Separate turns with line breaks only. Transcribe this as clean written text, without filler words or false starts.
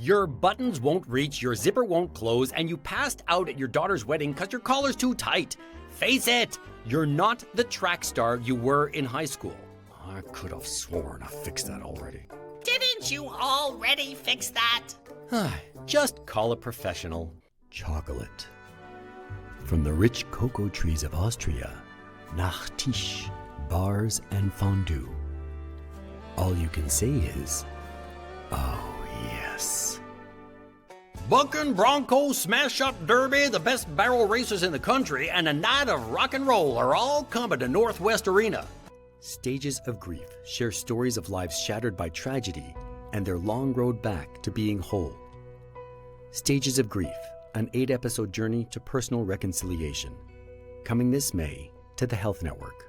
Your buttons won't reach, your zipper won't close, and you passed out at your daughter's wedding because your collar's too tight. Face it, you're not the track star you were in high school. I could have sworn I fixed that already.
Didn't you already fix that?
Just call a professional. Chocolate. From the rich cocoa trees of Austria, Nachtisch, bars and fondue. All you can say is, oh yes. Bucking Bronco Smash Up Derby, the best barrel racers in the country, and a night of rock and roll are all coming to Northwest Arena. Stages of Grief share stories of lives shattered by tragedy and their long road back to being whole. Stages of Grief, an 8-episode journey to personal reconciliation. Coming this May to the Health Network.